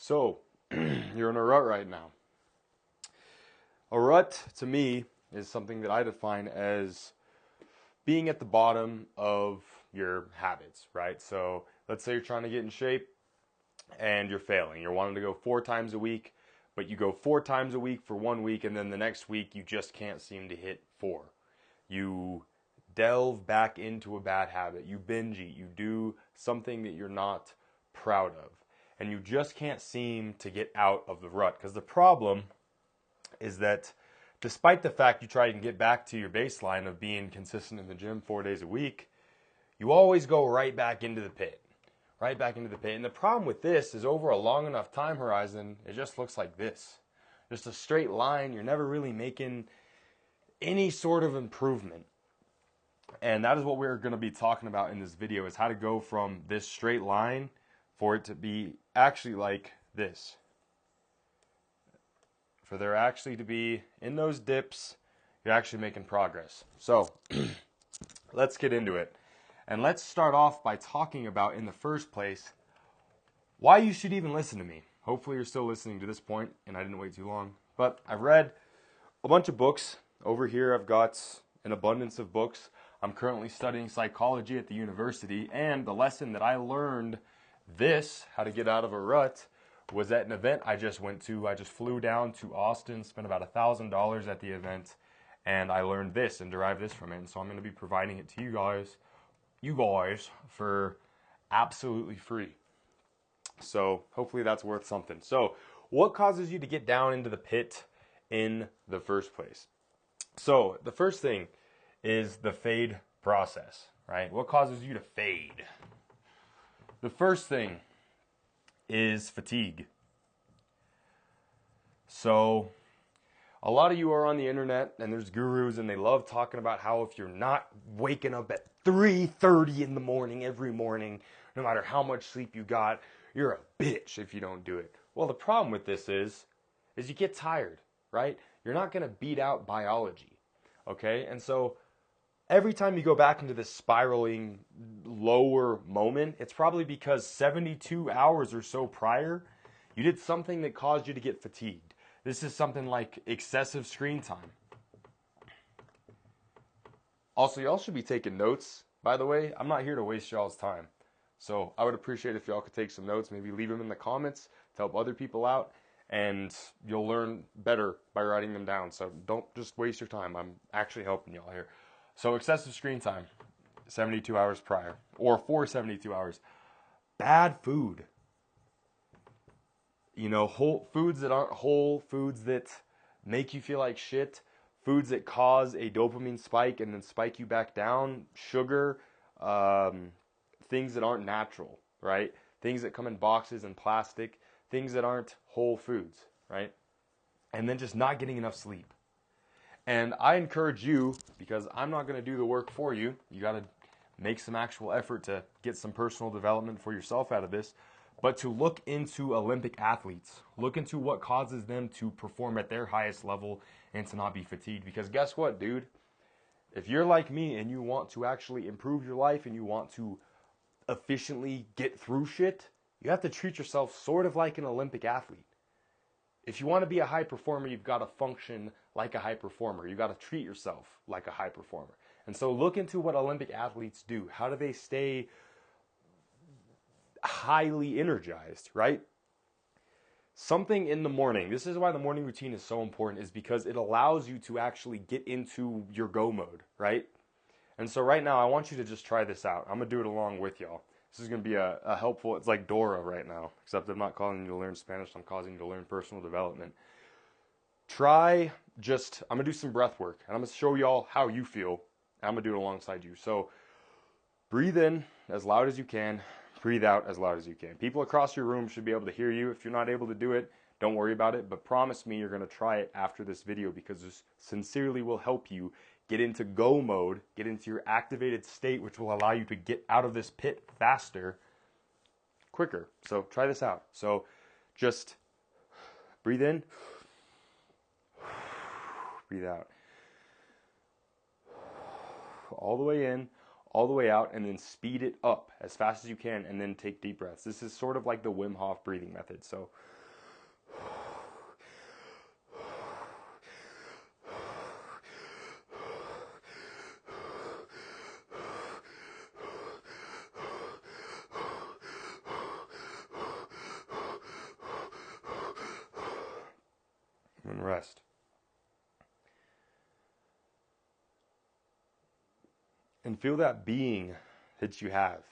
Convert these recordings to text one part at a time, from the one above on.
So, you're in a rut right now. A rut, to me, is something that I define as being at the bottom of your habits, right? So, let's say you're trying to get in shape and you're failing. You're wanting to go 4 times a week, but you go 4 times a week for 1 week, and then the next week you just can't seem to hit 4. You delve back into a bad habit. You binge eat. You do something that you're not proud of. And you just can't seem to get out of the rut. Because the problem is that despite the fact you try and get back to your baseline of being consistent in the gym 4 days a week, you always go right back into the pit. Right back into the pit. And the problem with this is over a long enough time horizon, it just looks like this. Just a straight line. You're never really making any sort of improvement. And that is what we're going to be talking about in this video, is how to go from this straight line for it to be actually like this. For there actually to be, in those dips, you're actually making progress. So, let's get into it. And let's start off by talking about, in the first place, why you should even listen to me. Hopefully you're still listening to this point, and I didn't wait too long. But I've read a bunch of books. Over here I've got an abundance of books. I'm currently studying psychology at the university, and the lesson that I learned how to get out of a rut, was at an event I just went to. I just flew down to Austin, spent about $1,000 at the event, and I learned this and derived this from it. And so I'm going to be providing it to you guys for absolutely free. So hopefully that's worth something. So what causes you to get down into the pit in the first place? So the first thing is the fade process, right? What causes you to fade? The first thing is fatigue. So a lot of you are on the internet, and there's gurus, and they love talking about how if you're not waking up at 3:30 in the morning every morning, no matter how much sleep you got, you're a bitch if you don't do it. Well, the problem with this is you get tired, right? You're not going to beat out biology, okay? And so every time you go back into this spiraling lower moment, it's probably because 72 hours or so prior, you did something that caused you to get fatigued. This is something like excessive screen time. Also, y'all should be taking notes, by the way. I'm not here to waste y'all's time. So I would appreciate if y'all could take some notes, maybe leave them in the comments to help other people out, and you'll learn better by writing them down. So don't just waste your time. I'm actually helping y'all here. So excessive screen time, 72 hours prior, or for 72 hours. Bad food. You know, whole foods that aren't whole, foods that make you feel like shit, foods that cause a dopamine spike and then spike you back down, sugar, things that aren't natural, right? Things that come in boxes and plastic, things that aren't whole foods, right? And then just not getting enough sleep. And I encourage you, because I'm not going to do the work for you, you got to make some actual effort to get some personal development for yourself out of this, but to look into Olympic athletes. Look into what causes them to perform at their highest level and to not be fatigued. Because guess what, dude? If you're like me and you want to actually improve your life and you want to efficiently get through shit, you have to treat yourself sort of like an Olympic athlete. If you want to be a high performer, you've got to function like a high performer. You've got to treat yourself like a high performer. And so look into what Olympic athletes do. How do they stay highly energized, right? Something in the morning. This is why the morning routine is so important, is because it allows you to actually get into your go mode, right? And so right now, I want you to just try this out. I'm going to do it along with y'all. This is going to be a helpful, it's like Dora right now, except I'm not calling you to learn Spanish, I'm causing you to learn personal development. I'm going to do some breath work, and I'm going to show y'all how you feel, and I'm going to do it alongside you. So breathe in as loud as you can, breathe out as loud as you can. People across your room should be able to hear you. If you're not able to do it, don't worry about it, but promise me you're going to try it after this video, because this sincerely will help you get into go mode, get into your activated state, which will allow you to get out of this pit faster, quicker. So try this out. So just breathe in, breathe out. All the way in, all the way out and then speed it up as fast as you can and then take deep breaths. This is sort of like the Wim Hof breathing method. So and rest. And feel that being that you have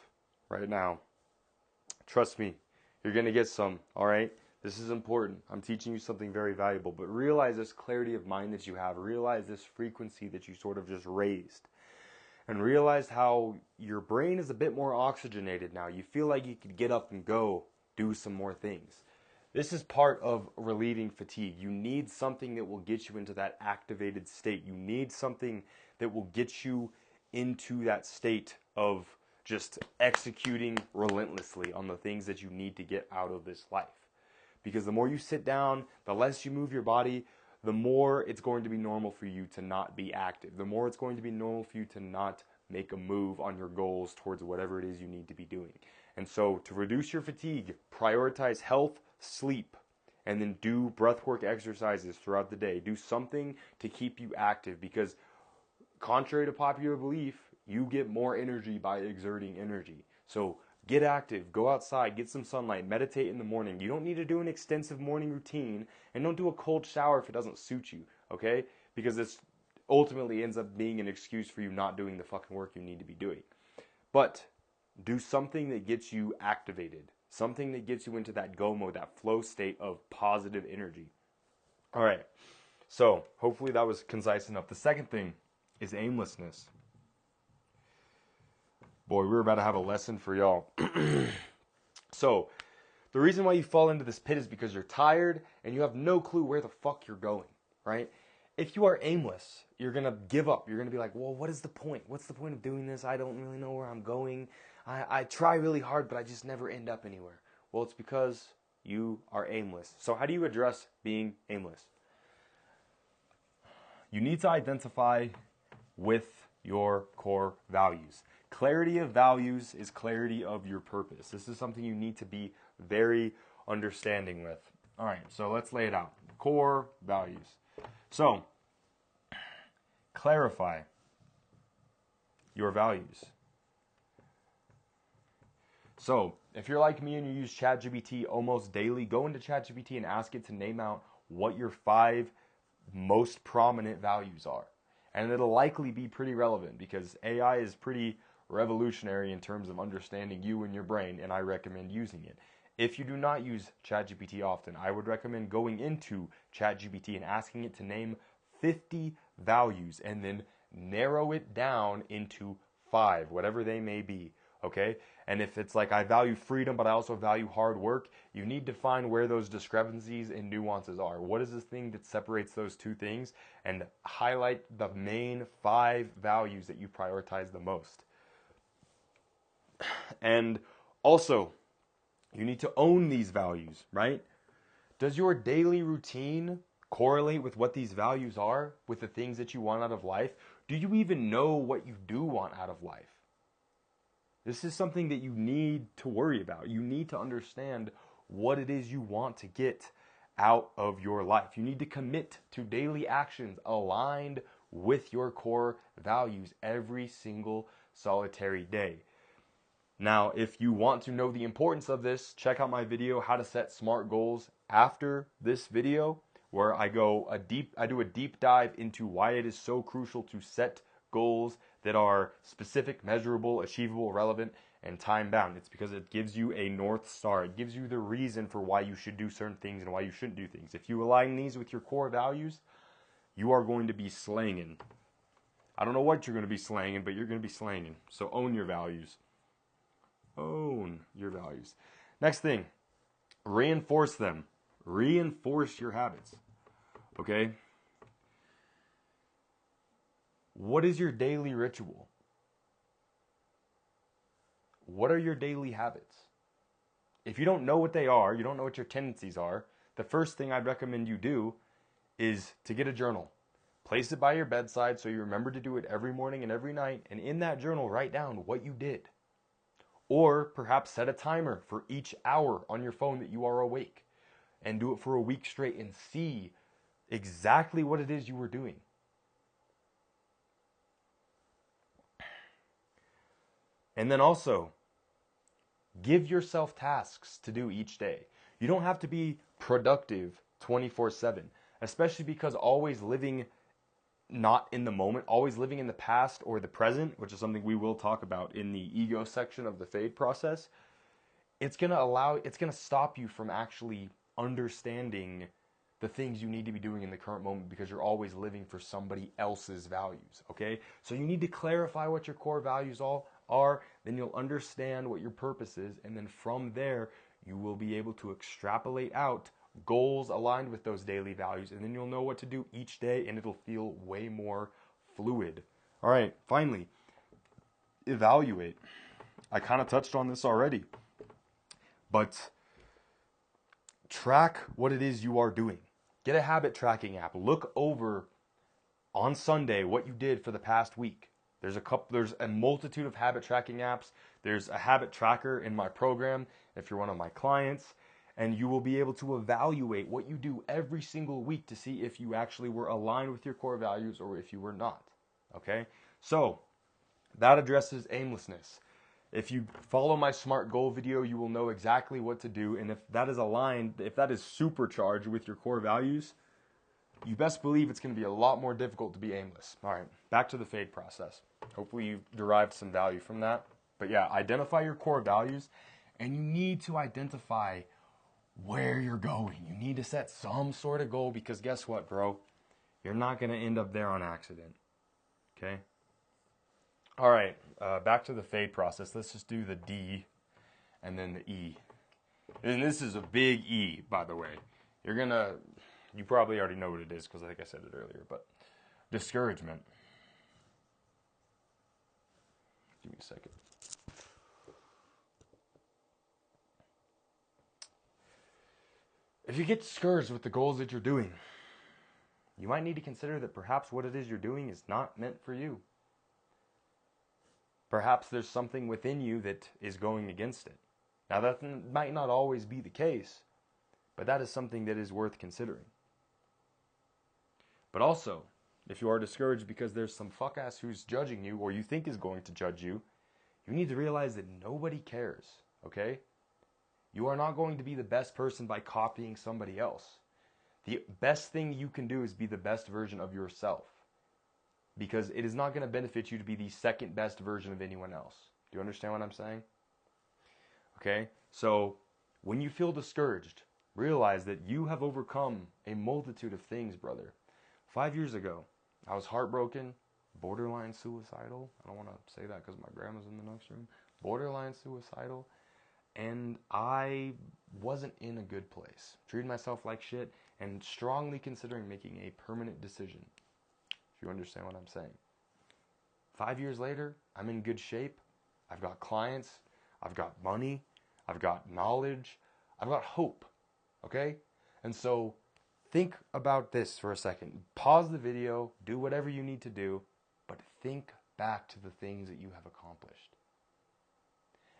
right now. Trust me, you're going to get some, all right? This is important. I'm teaching you something very valuable, but realize this clarity of mind that you have. Realize this frequency that you sort of just raised. And realize how your brain is a bit more oxygenated now. You feel like you could get up and go do some more things. This is part of relieving fatigue. You need something that will get you into that activated state. You need something that will get you into that state of just executing relentlessly on the things that you need to get out of this life. Because the more you sit down, the less you move your body, the more it's going to be normal for you to not be active. The more it's going to be normal for you to not make a move on your goals towards whatever it is you need to be doing. And so to reduce your fatigue, prioritize health, sleep, and then do breathwork exercises throughout the day. Do something to keep you active, because contrary to popular belief, you get more energy by exerting energy. So get active, go outside, get some sunlight, meditate in the morning. You don't need to do an extensive morning routine, and don't do a cold shower if it doesn't suit you, okay? Because this ultimately ends up being an excuse for you not doing the fucking work you need to be doing. But do something that gets you activated, something that gets you into that go mode, that flow state of positive energy. All right, so hopefully that was concise enough. The second thing is aimlessness. Boy, we're about to have a lesson for y'all. So, the reason why you fall into this pit is because you're tired and you have no clue where the fuck you're going, right? If you are aimless, you're going to give up. You're going to be like, well, what is the point? What's the point of doing this? I don't really know where I'm going. I try really hard, but I just never end up anywhere. Well, it's because you are aimless. So how do you address being aimless? You need to identify with your core values. Clarity of values is clarity of your purpose. This is something you need to be very understanding with. All right, so let's lay it out. Core values. So, clarify your values. So, if you're like me and you use ChatGPT almost daily, go into ChatGPT and ask it to name out what your 5 most prominent values are. And it'll likely be pretty relevant, because AI is pretty revolutionary in terms of understanding you and your brain, and I recommend using it. If you do not use ChatGPT often, I would recommend going into ChatGPT and asking it to name 50 values and then narrow it down into 5, whatever they may be, okay? And if it's like, I value freedom, but I also value hard work, you need to find where those discrepancies and nuances are. What is this thing that separates those two things? And highlight the main 5 values that you prioritize the most. And also, you need to own these values, right? Does your daily routine correlate with what these values are, with the things that you want out of life? Do you even know what you do want out of life? This is something that you need to worry about. You need to understand what it is you want to get out of your life. You need to commit to daily actions aligned with your core values every single solitary day. Now, if you want to know the importance of this, check out my video, How to Set Smart Goals, after this video, where I do a deep dive into why it is so crucial to set goals that are specific, measurable, achievable, relevant, and time-bound. It's because it gives you a North Star. It gives you the reason for why you should do certain things and why you shouldn't do things. If you align these with your core values, you are going to be slanging. I don't know what you're going to be slanging, but you're going to be slanging. So own your values. Own your values. Next thing, reinforce them. Reinforce your habits. Okay? What is your daily ritual? What are your daily habits? If you don't know what they are, you don't know what your tendencies are, the first thing I'd recommend you do is to get a journal. Place it by your bedside so you remember to do it every morning and every night. And in that journal, write down what you did. Or perhaps set a timer for each hour on your phone that you are awake. And do it for a week straight and see exactly what it is you were doing. And then also, give yourself tasks to do each day. You don't have to be productive 24/7, especially because always living not in the moment, always living in the past or the present, which is something we will talk about in the ego section of the fade process, it's going to stop you from actually understanding the things you need to be doing in the current moment because you're always living for somebody else's values, okay? So you need to clarify what your core values all are, then you'll understand what your purpose is, and then from there, you will be able to extrapolate out goals aligned with those daily values, and then you'll know what to do each day, and it'll feel way more fluid. All right, finally, evaluate. I kind of touched on this already, but track what it is you are doing. Get a habit tracking app. Look over on Sunday what you did for the past week. There's a multitude of habit tracking apps. There's a habit tracker in my program if you're one of my clients. And you will be able to evaluate what you do every single week to see if you actually were aligned with your core values or if you were not. Okay? So, that addresses aimlessness. If you follow my SMART goal video, you will know exactly what to do. And if that is aligned, if that is supercharged with your core values, you best believe it's going to be a lot more difficult to be aimless. All right, back to the fade process. Hopefully you've derived some value from that. But yeah, identify your core values, and you need to identify where you're going. You need to set some sort of goal because guess what, bro? You're not going to end up there on accident. Okay? All right, back to the fade process. Let's just do the D and then the E. And this is a big E, by the way. You probably already know what it is because I think I said it earlier, but discouragement. Give me a second. If you get discouraged with the goals that you're doing, you might need to consider that perhaps what it is you're doing is not meant for you. Perhaps there's something within you that is going against it. Now, that might not always be the case, but that is something that is worth considering. But also, if you are discouraged because there's some fuck-ass who's judging you or you think is going to judge you, you need to realize that nobody cares, okay? You are not going to be the best person by copying somebody else. The best thing you can do is be the best version of yourself. Because it is not going to benefit you to be the second best version of anyone else. Do you understand what I'm saying? Okay? So, when you feel discouraged, realize that you have overcome a multitude of things, brother. 5 years ago, I was heartbroken, borderline suicidal. I don't want to say that because my grandma's in the next room. Borderline suicidal. And I wasn't in a good place. Treated myself like shit and strongly considering making a permanent decision. If you understand what I'm saying. 5 years later, I'm in good shape. I've got clients. I've got money. I've got knowledge. I've got hope. Okay? And so think about this for a second. Pause the video. Do whatever you need to do. But think back to the things that you have accomplished.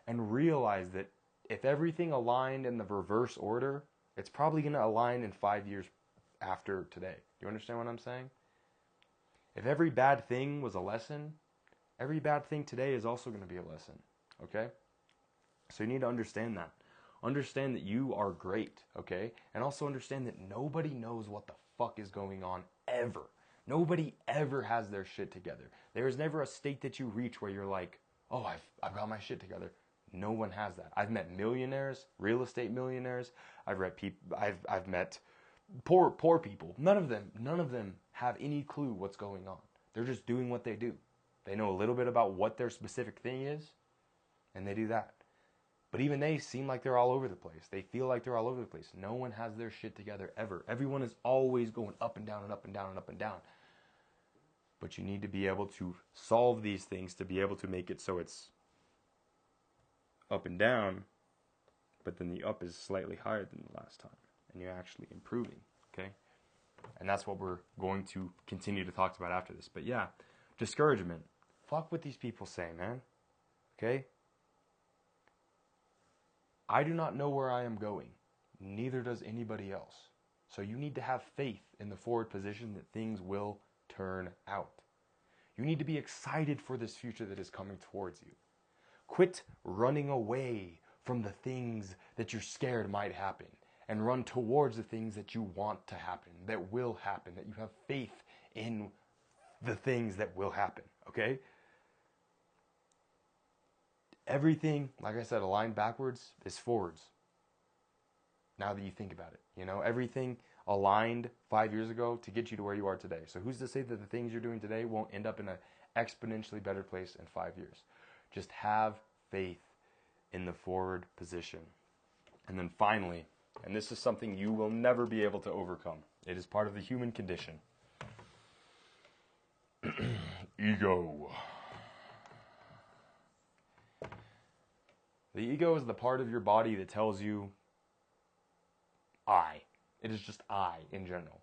And realize that if everything aligned in the reverse order, it's probably going to align in 5 years after today. Do you understand what I'm saying? If every bad thing was a lesson, every bad thing today is also going to be a lesson, okay? So you need to understand that. Understand that you are great, okay? And also understand that nobody knows what the fuck is going on ever. Nobody ever has their shit together. There is never a state that you reach where you're like, oh, I've got my shit together. No one has that. I've met millionaires, real estate millionaires. I've met poor people. None of them have any clue what's going on. They're just doing what they do. They know a little bit about what their specific thing is, and they do that. But even they seem like they're all over the place. They feel like they're all over the place. No one has their shit together ever. Everyone is always going up and down and up and down and up and down. But you need to be able to solve these things to be able to make it so it's up and down, but then the up is slightly higher than the last time, and you're actually improving, okay? And that's what we're going to continue to talk about after this. But yeah, discouragement. Fuck what these people say, man. Okay? I do not know where I am going. Neither does anybody else. So you need to have faith in the forward position that things will turn out. You need to be excited for this future that is coming towards you. Quit running away from the things that you're scared might happen and run towards the things that you want to happen, that will happen, that you have faith in the things that will happen, okay? Everything, like I said, aligned backwards is forwards. Now that you think about it, you know, everything aligned 5 years ago to get you to where you are today. So who's to say that the things you're doing today won't end up in an exponentially better place in 5 years? Just have faith in the forward position. And then finally, and this is something you will never be able to overcome. It is part of the human condition. Ego. The ego is the part of your body that tells you I. It is just I in general.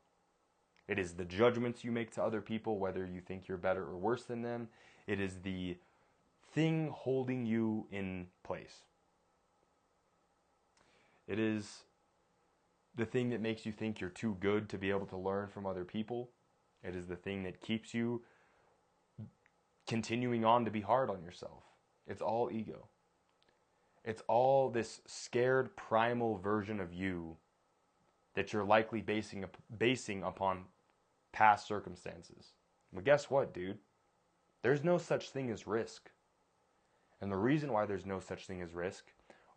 It is the judgments you make to other people, whether you think you're better or worse than them. It is the thing holding you in place. It is the thing that makes you think you're too good to be able to learn from other people. It is the thing that keeps you continuing on to be hard on yourself. It's all ego. It's all this scared primal version of you that you're likely basing upon past circumstances. But guess what, dude? There's no such thing as risk. And the reason why there's no such thing as risk,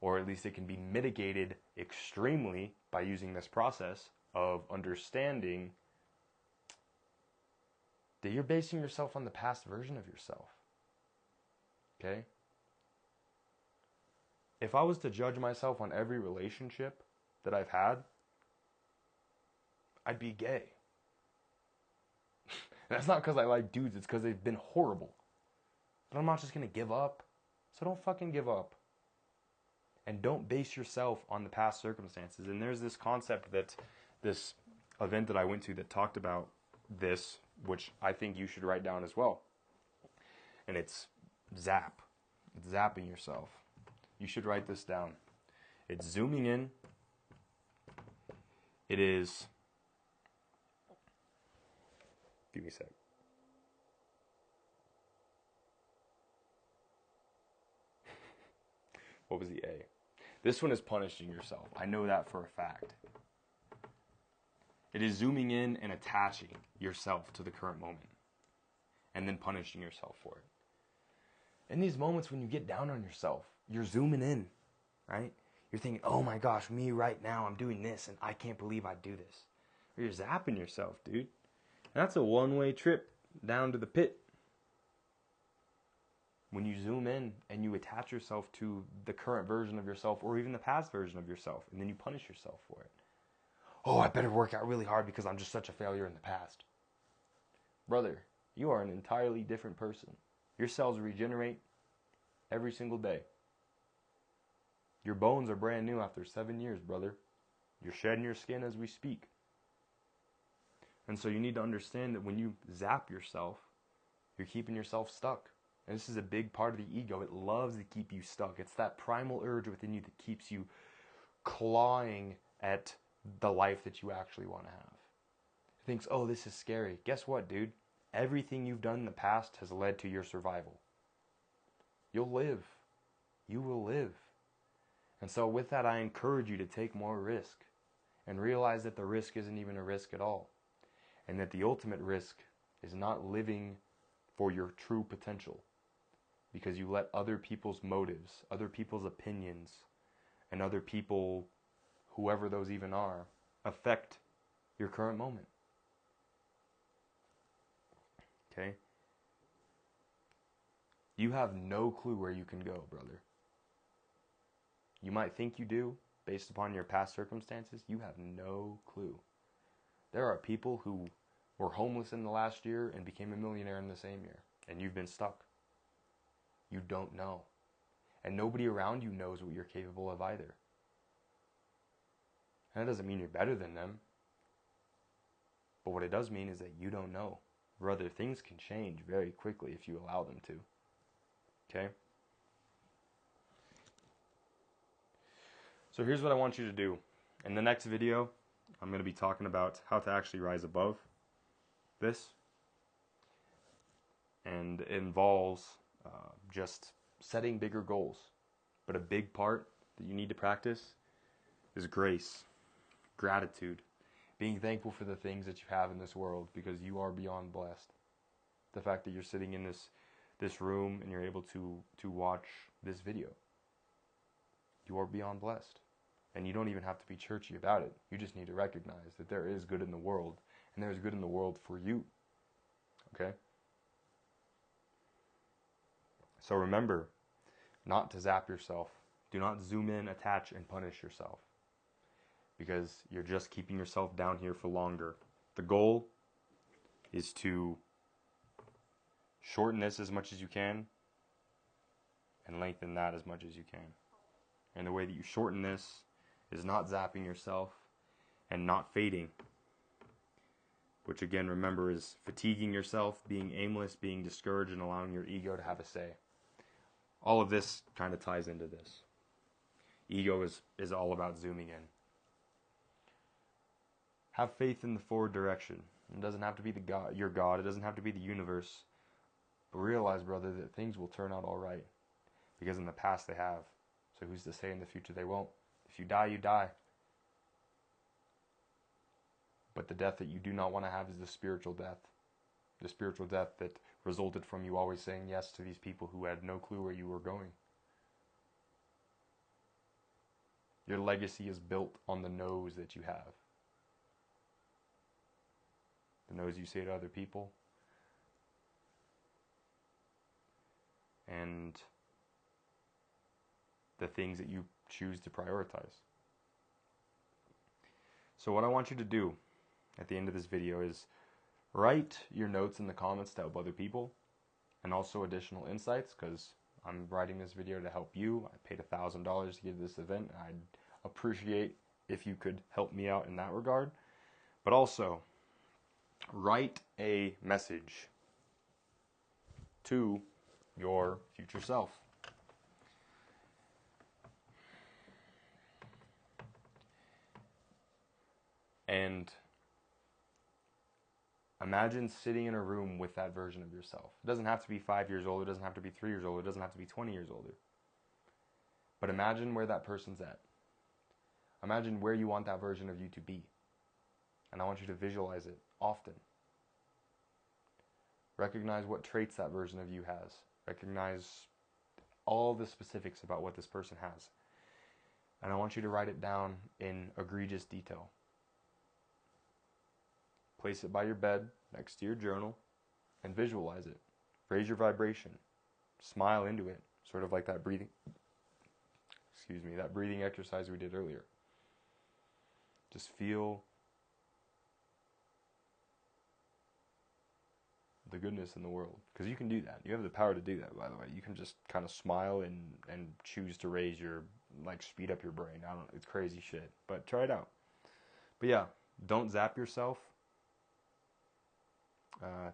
or at least it can be mitigated extremely by using this process of understanding that you're basing yourself on the past version of yourself. Okay? If I was to judge myself on every relationship that I've had, I'd be gay. That's not because I like dudes, it's because they've been horrible. But I'm not just going to give up. So don't fucking give up. And don't base yourself on the past circumstances. And there's this concept that this event that I went to that talked about this, which I think you should write down as well. And it's zap. It's zapping yourself. You should write this down. It's zooming in. It is... Give me a sec. What was the A? This one is punishing yourself. I know that for a fact. It is zooming in and attaching yourself to the current moment. And then punishing yourself for it. In these moments when you get down on yourself, you're zooming in, right? You're thinking, oh my gosh, me right now, I'm doing this and I can't believe I do this. Or you're zapping yourself, dude. And that's a one-way trip down to the pit. When you zoom in and you attach yourself to the current version of yourself or even the past version of yourself, and then you punish yourself for it. Oh, I better work out really hard because I'm just such a failure in the past. Brother, you are an entirely different person. Your cells regenerate every single day. Your bones are brand new after 7 years, brother. You're shedding your skin as we speak. And so you need to understand that when you zap yourself, you're keeping yourself stuck. And this is a big part of the ego. It loves to keep you stuck. It's that primal urge within you that keeps you clawing at the life that you actually want to have. It thinks, oh, this is scary. Guess what, dude? Everything you've done in the past has led to your survival. You'll live. You will live. And so with that, I encourage you to take more risk and realize that the risk isn't even a risk at all. And that the ultimate risk is not living for your true potential. Because you let other people's motives, other people's opinions, and other people, whoever those even are, affect your current moment. Okay? You have no clue where you can go, brother. You might think you do, based upon your past circumstances. You have no clue. There are people who were homeless in the last year and became a millionaire in the same year. And you've been stuck. You don't know. And nobody around you knows what you're capable of either. And that doesn't mean you're better than them. But what it does mean is that you don't know. Rather, things can change very quickly if you allow them to. Okay? So here's what I want you to do. In the next video, I'm going to be talking about how to actually rise above this. And it involves just setting bigger goals. But a big part that you need to practice is grace, gratitude, being thankful for the things that you have in this world, because you are beyond blessed. The fact that you're sitting in this room and you're able to watch this video, you are beyond blessed. And you don't even have to be churchy about it. You just need to recognize that there is good in the world, and there is good in the world for you. Okay? So remember not to zap yourself. Do not zoom in, attach, and punish yourself, because you're just keeping yourself down here for longer. The goal is to shorten this as much as you can and lengthen that as much as you can. And the way that you shorten this is not zapping yourself and not fading, which again, remember, is fatiguing yourself, being aimless, being discouraged, and allowing your ego to have a say. All of this kind of ties into this. Ego is all about zooming in. Have faith in the forward direction. It doesn't have to be your God. It doesn't have to be the universe. But realize, brother, that things will turn out all right. Because in the past they have. So who's to say in the future they won't? If you die, you die. But the death that you do not want to have is the spiritual death. The spiritual death that resulted from you always saying yes to these people who had no clue where you were going. Your legacy is built on the no's that you have. The no's you say to other people. And the things that you choose to prioritize. So what I want you to do at the end of this video is write your notes in the comments to help other people, and also additional insights, because I'm writing this video to help you. I paid $1,000 to get to this event. I'd appreciate if you could help me out in that regard. But also, write a message to your future self. And imagine sitting in a room with that version of yourself. It doesn't have to be 5 years old. It doesn't have to be 3 years old. It doesn't have to be 20 years older. But imagine where that person's at. Imagine where you want that version of you to be. And I want you to visualize it often. Recognize what traits that version of you has. Recognize all the specifics about what this person has. And I want you to write it down in egregious detail. Place it by your bed, next to your journal, and visualize it. Raise your vibration. Smile into it, sort of like that breathing exercise we did earlier. Just feel the goodness in the world, because you can do that. You have the power to do that, by the way. You can just kind of smile and choose to raise your, speed up your brain. It's crazy shit, but try it out. But yeah, don't zap yourself.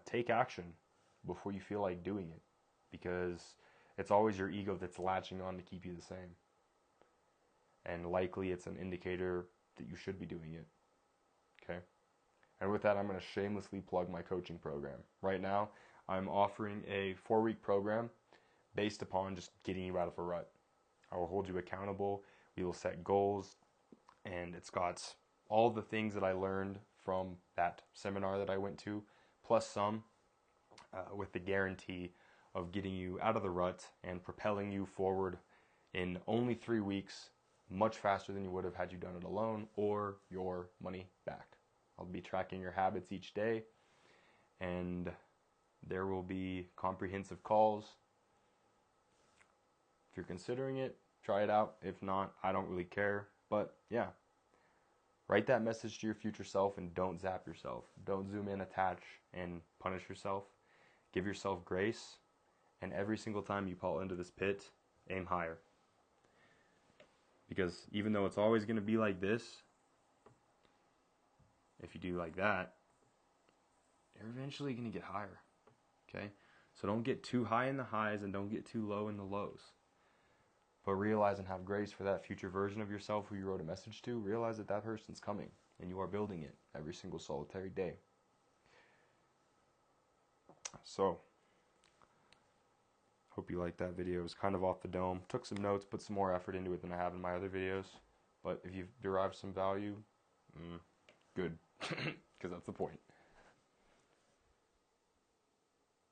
Take action before you feel like doing it, because it's always your ego that's latching on to keep you the same. And likely it's an indicator that you should be doing it. Okay? And with that, I'm going to shamelessly plug my coaching program. Right now, I'm offering a 4-week program based upon just getting you out of a rut. I will hold you accountable. We will set goals. And it's got all the things that I learned from that seminar that I went to, plus some, with the guarantee of getting you out of the rut and propelling you forward in only 3 weeks, much faster than you would have had you done it alone, or your money back. I'll be tracking your habits each day, and there will be comprehensive calls. If you're considering it, try it out. If not, I don't really care. But yeah, write that message to your future self, and don't zap yourself. Don't zoom in, attach, and punish yourself. Give yourself grace, and every single time you fall into this pit, aim higher. Because even though it's always going to be like this, if you do like that, you're eventually going to get higher. Okay? So don't get too high in the highs and don't get too low in the lows. But realize and have grace for that future version of yourself who you wrote a message to. Realize that that person's coming and you are building it every single solitary day. So, hope you liked that video. It was kind of off the dome. Took some notes, put some more effort into it than I have in my other videos. But if you've derived some value, good. Because that's the point.